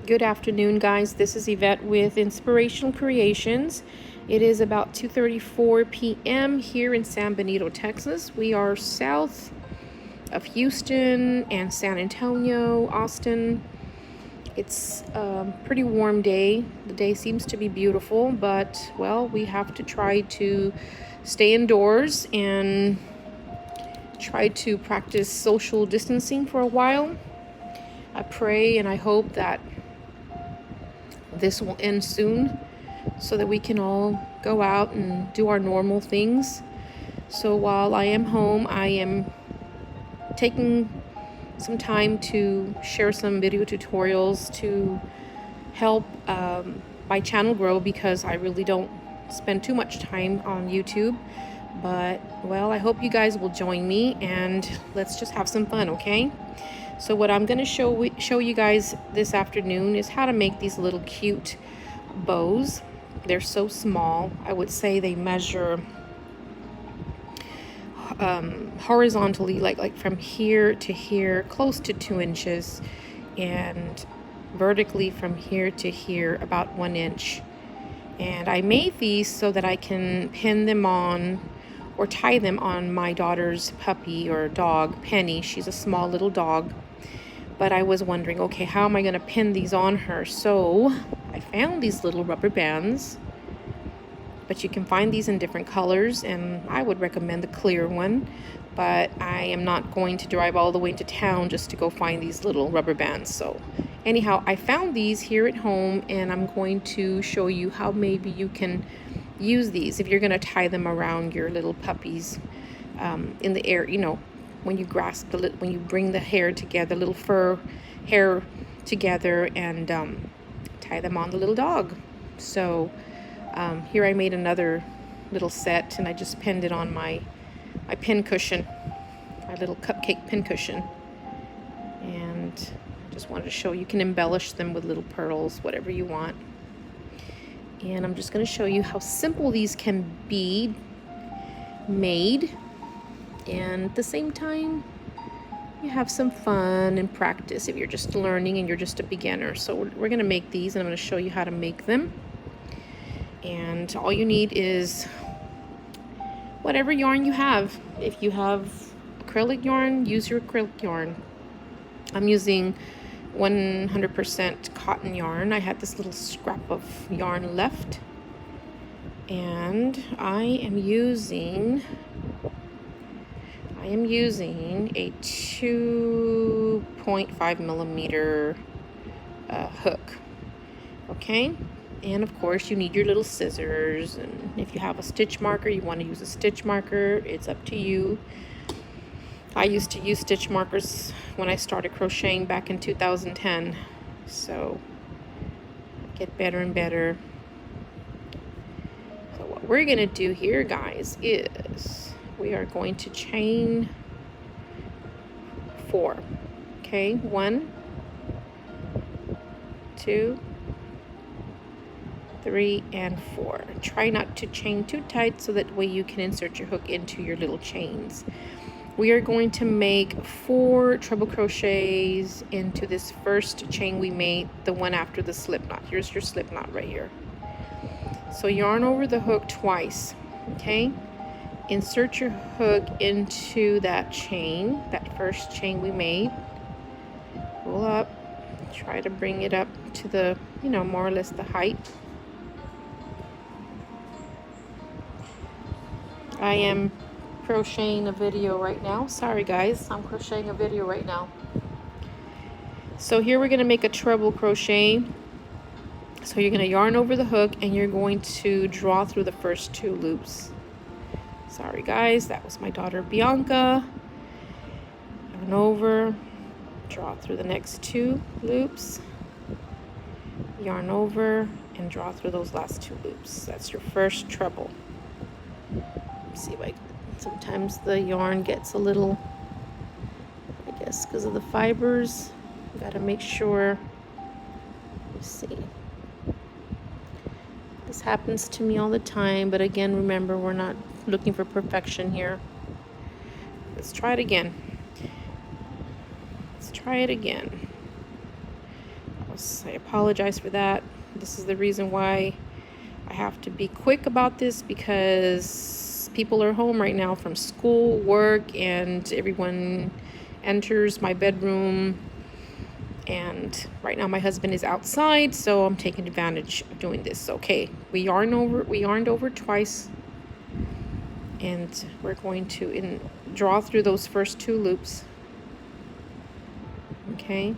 Good afternoon, guys. This is Yvette with Inspirational Creations. It is about 2:34 p.m. here in San Benito, Texas. We are south of Houston and San Antonio, Austin. It's a pretty warm day. The day seems to be beautiful, but, well, we have to try to stay indoors and try to practice social distancing for a while. I pray and I hope that this will end soon so that we can all go out and do our normal things. So while I am home, I am taking some time to share some video tutorials to help my channel grow, because I really don't spend too much time on YouTube. But, well, I hope you guys will join me and let's just have some fun, okay? So what I'm going to show you guys this afternoon is how to make these little cute bows. They're so small. I would say they measure horizontally like from here to here, close to 2 inches, and vertically from here to here about 1 inch. And I made these so that I can pin them on or tie them on my daughter's puppy or dog, Penny. She's a small little dog. But I was wondering, okay, how am I going to pin these on her? So I found these little rubber bands, but you can find these in different colors, and I would recommend the clear one. But I am not going to drive all the way to town just to go find these little rubber bands. So anyhow, I found these here at home, and I'm going to show you how maybe you can use these if you're going to tie them around your little puppies in the air, you know, when you grasp when you bring the hair together, little fur hair together, and tie them on the little dog. So here I made another little set, and I just pinned it on my pin cushion, my little cupcake pin cushion. And just wanted to show you can embellish them with little pearls, whatever you want. And I'm just going to show you how simple these can be made, and at the same time you have some fun and practice if you're just learning and you're just a beginner. So we're going to make these, and I'm going to show you how to make them. And all you need is whatever yarn you have. If you have acrylic yarn, use your acrylic yarn. I'm using 100% cotton yarn. I had this little scrap of yarn left, and I am using a 2.5 millimeter hook. Okay, and of course you need your little scissors, and if you have a stitch marker, you want to use a stitch marker. It's up to you. I used to use stitch markers when I started crocheting back in 2010, so I get better and better. So what we're gonna do here, guys, is we are going to chain 4. Okay, 1, 2, 3, and 4. Try not to chain too tight so that way you can insert your hook into your little chains. We are going to make 4 treble crochets into this first chain we made, the one after the slip knot. Here's your slip knot right here. So yarn over the hook twice, okay? Insert your hook into that chain, that first chain we made. Pull up, try to bring it up to the, you know, more or less the height. I am crocheting a video right now. Sorry guys, I'm crocheting a video right now. So here we're going to make a treble crochet. So you're going to yarn over the hook, and you're going to draw through the first 2 loops. Sorry guys, that was my daughter Bianca. Yarn over, draw through the next 2 loops, yarn over, and draw through those last 2 loops. That's your first treble. Let's see if sometimes the yarn gets a little, I guess because of the fibers. Got to make sure. Let's see. This happens to me all the time, but again, remember, we're not looking for perfection here. Let's try it again. Let's try it again. I apologize for that. This is the reason why I have to be quick about this, because people are home right now from school, work, and everyone enters my bedroom. And right now my husband is outside, so I'm taking advantage of doing this. Okay, we yarned over twice, and we're going to draw through those first 2 loops. Okay,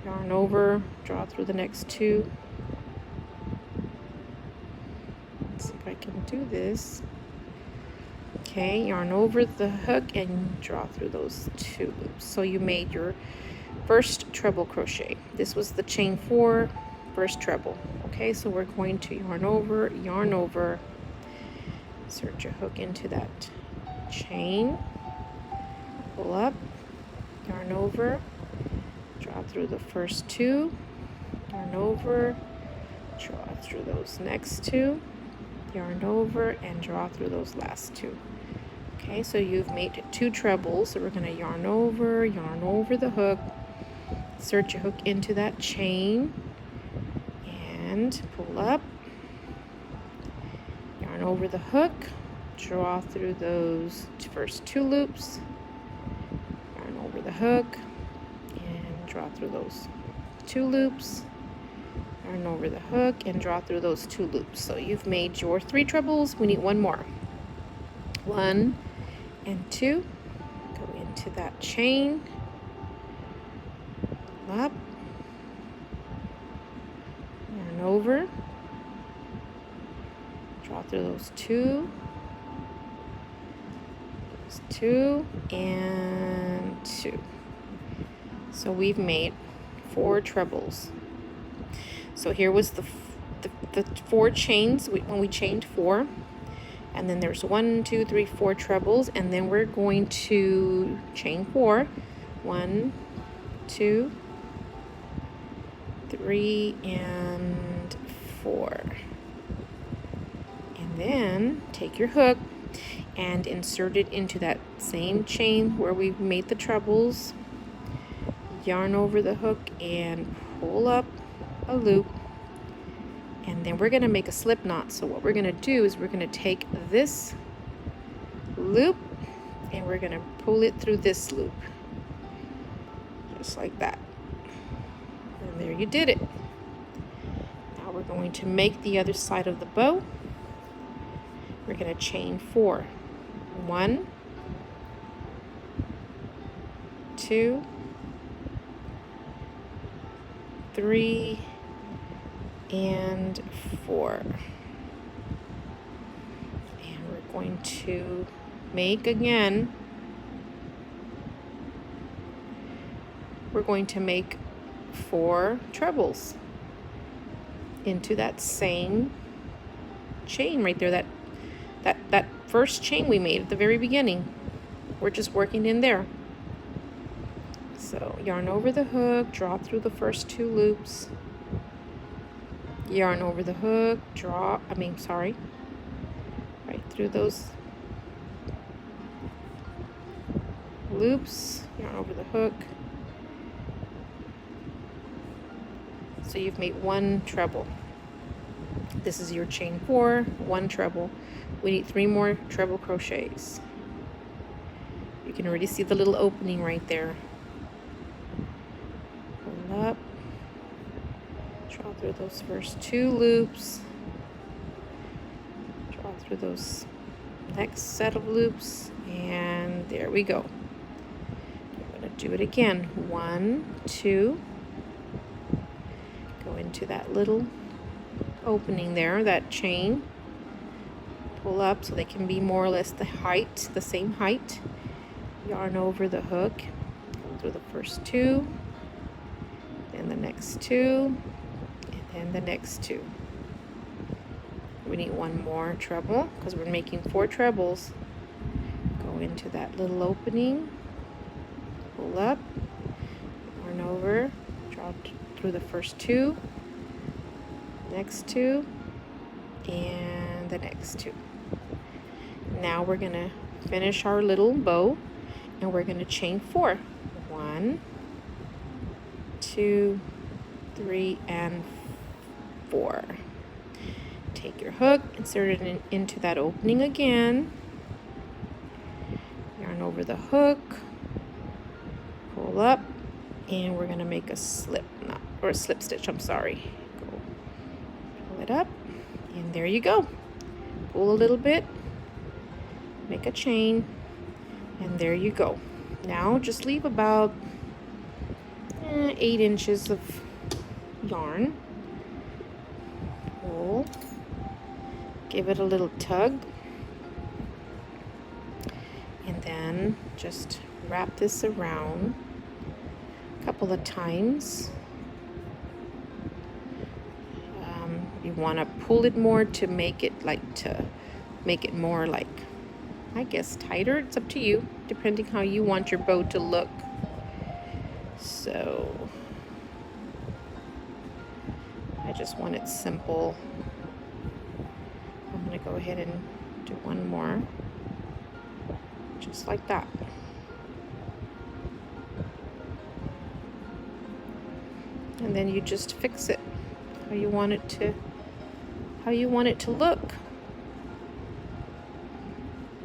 yarn over, draw through the next 2. Let's see if I can do this. Okay, yarn over the hook and draw through those 2 loops. So you made your first treble crochet. This was the chain 4, first treble. Okay, so we're going to yarn over, insert your hook into that chain, pull up, yarn over, draw through the first 2, yarn over, draw through those next 2, yarn over, and draw through those last 2. Okay, so you've made 2 trebles. So we're going to yarn over the hook, insert your hook into that chain, and pull up, yarn over the hook, draw through those first 2 loops, yarn over the hook, and draw through those 2 loops, yarn over the hook, and draw through those 2 loops. So you've made your 3 trebles. We need 1 more. 1 and 2, go into that chain, up, yarn over, draw through those 2, and 2. So we've made 4 trebles. So here was the 4 chains when we chained 4, and then there's 1, 2, 3, 4 trebles, and then we're going to chain 4. 1, 2, 3, and 4. And then take your hook and insert it into that same chain where we made the trebles. Yarn over the hook and pull up a loop. And then we're going to make a slip knot. So what we're going to do is we're going to take this loop and we're going to pull it through this loop. Just like that. And there you did it. Now we're going to make the other side of the bow. We're going to chain 4. 1, 2, 3, and 4. And we're going to make again. We're going to make 4 trebles into that same chain right there, that first chain we made at the very beginning. We're just working in there. So yarn over the hook, draw through the first 2 loops, yarn over the hook, right through those loops, yarn over the hook. So you've made 1 treble. This is your chain 4, 1 treble. We need 3 more treble crochets. You can already see the little opening right there. Pull up, draw through those first 2 loops, draw through those next set of loops, and there we go. I'm going to do it again. 1, 2, go into that little opening there, that chain, pull up so they can be more or less the same height, yarn over the hook, go through the first 2, then the next 2, and then the next 2. We need 1 more treble because we're making 4 trebles. Go into that little opening, pull up, yarn over, draw through the first 2, next 2, and the next 2. Now we're going to finish our little bow and we're going to chain 4. 1, 2, 3, and 4. Take your hook, insert it into that opening again, yarn over the hook, pull up, and we're going to make a slip knot, or a slip stitch, I'm sorry. Go pull it up, and there you go. Pull a little bit, make a chain, and there you go. Now just leave about 8 inches of yarn. Pull, give it a little tug, and then just wrap this around a couple of times. You want to pull it more to make it more like, I guess, tighter. It's up to you, depending how you want your bow to look. So I just want it simple. I'm going to go ahead and do one more, just like that. And then you just fix it how you want it to look.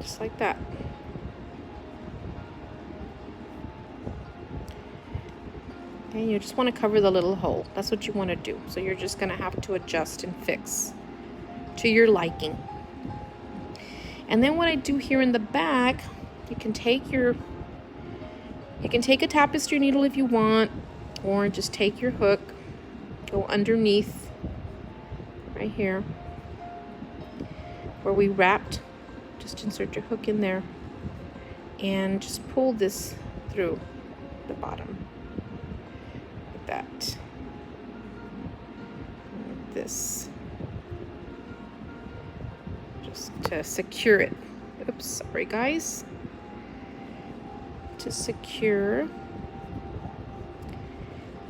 Just like that. And you just want to cover the little hole. That's what you want to do. So you're just going to have to adjust and fix to your liking. And then what I do here in the back, you can take a tapestry needle if you want, or just take your hook, go underneath right here where we wrapped. Just insert your hook in there and just pull this through the bottom like that. Like this, just to secure it. Oops, sorry guys. To secure.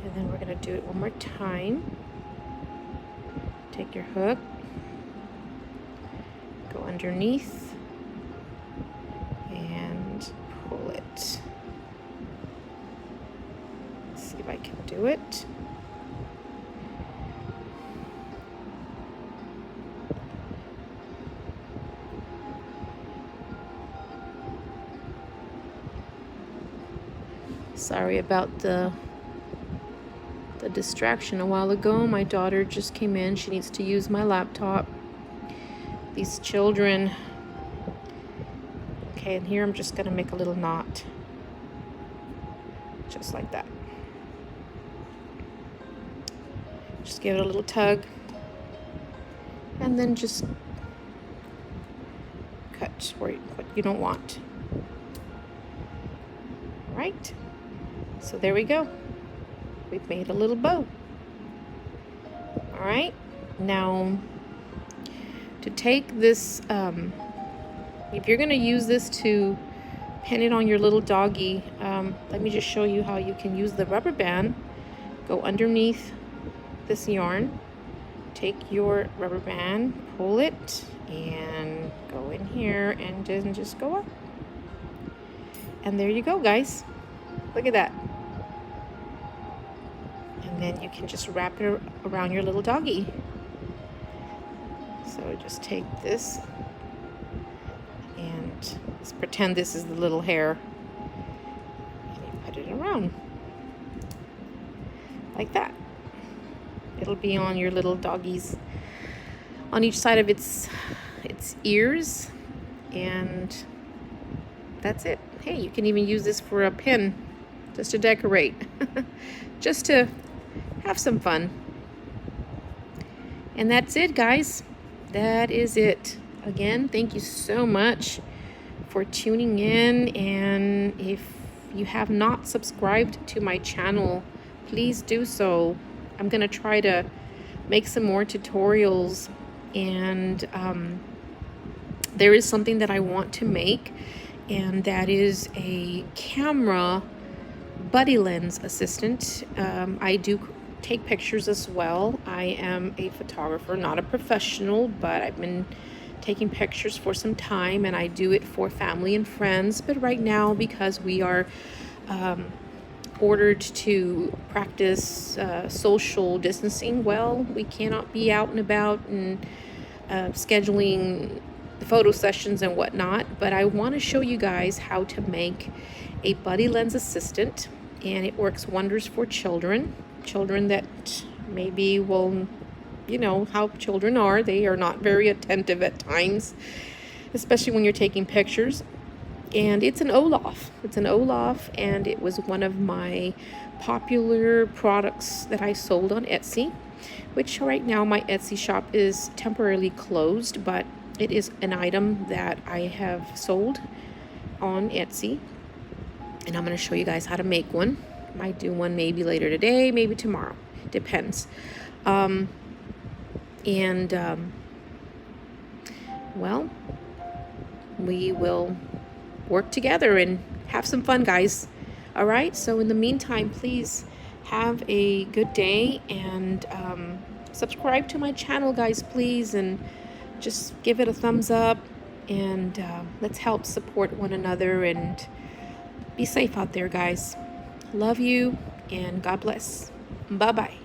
And then we're going to do it one more time. Take your hook, go underneath, and pull it. Let's see if I can do it. Sorry about the distraction a while ago. My daughter just came in. She needs to use my laptop. These children. Okay, and here I'm just going to make a little knot. Just like that. Just give it a little tug. And then just cut where what you don't want. All right. So there we go. We've made a little bow. All right. Now, to take this, if you're going to use this to pin it on your little doggy, let me just show you how you can use the rubber band. Go underneath this yarn, take your rubber band, pull it, and go in here and then just go up. And there you go, guys. Look at that. And then you can just wrap it around your little doggy. So just take this and let's pretend this is the little hair. And you put it around like that. It'll be on your little doggy's, on each side of its ears, and that's it. Hey, you can even use this for a pin, just to decorate, just to have some fun. And that's it, guys. That is it. Again, thank you so much for tuning in, and if you have not subscribed to my channel, please do so. I'm gonna try to make some more tutorials, and there is something that I want to make, and that is a camera buddy lens assistant. I do take pictures as well. I am a photographer, not a professional, but I've been taking pictures for some time, and I do it for family and friends. But right now, because we are ordered to practice social distancing well. We cannot be out and about and scheduling photo sessions and whatnot, but I want to show you guys how to make a buddy lens assistant, and it works wonders for children that maybe will, you know how children are. They are not very attentive at times, especially when you're taking pictures. And it's an Olaf. It's an Olaf, and it was one of my popular products that I sold on Etsy, which right now my Etsy shop is temporarily closed, but it is an item that I have sold on Etsy, and I'm going to show you guys how to make one. Might do one maybe later today, maybe tomorrow. Depends. Well, we will work together and have some fun, guys. All right, so in the meantime, please have a good day, and subscribe to my channel, guys, please, and just give it a thumbs up, and let's help support one another, and be safe out there, guys. Love you, and God bless. Bye-bye.